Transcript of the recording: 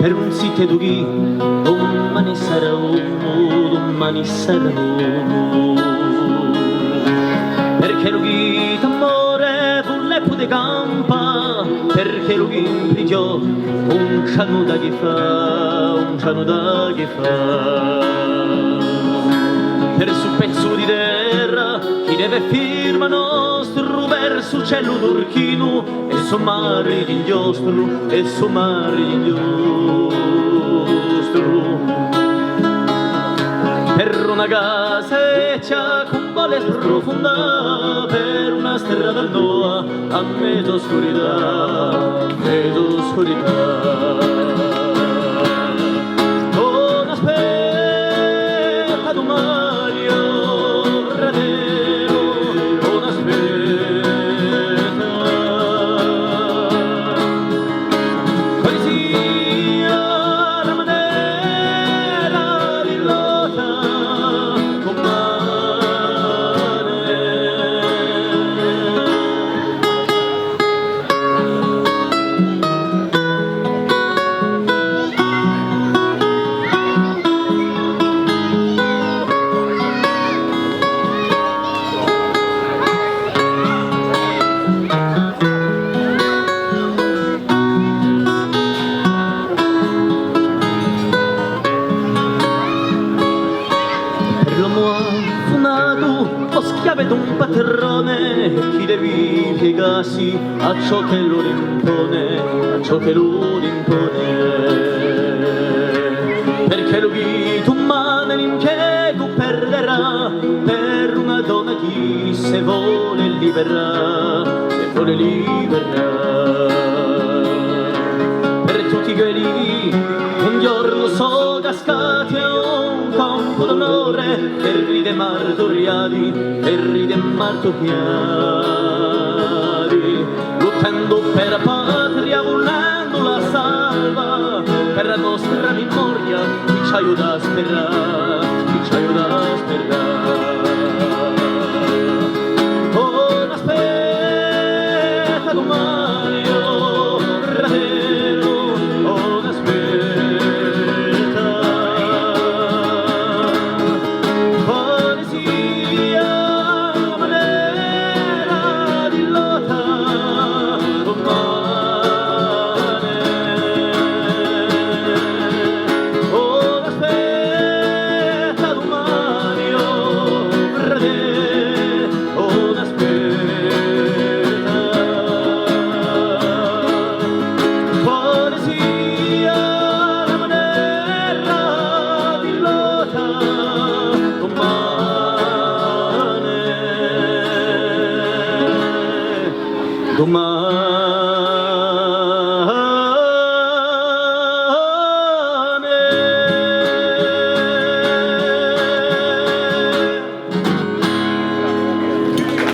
per un sito d'ughi, domani sarà uno, domani sarà uno. Perché l'ughi d'amore vuole pude campa, perché l'ughi imprigiò un ciano da chi fa, un ciano da chi fa. Per su pezzo di terra chi deve firma nostro verso cielo d'orchino e sommare d'inchiostro e sommare d'inchiostro per una casetta con vale profonda per una strada nuova a mezzo oscurità non aspetta domani schiave d'un padrone chi devi piegarsi a ciò che lo impone, a ciò che lo impone. Perché lui tu mane l'impiego perderà per una donna chi se vuole liberà, per tutti quelli un giorno so cascati a un campo d'onore per ride martoriati, lottando per la patria, volendo la salva, per la nostra memoria, chi ci aiuta a sperare, chi ci aiuta a sperare. Oh, aspetta domani, oh, fratello, oh, aspetta. Quale sia la maniera di lotta domani. Oh, aspetta domani, oh, fratello, oh, aspetta. Quale sia la maniera di lotta domani.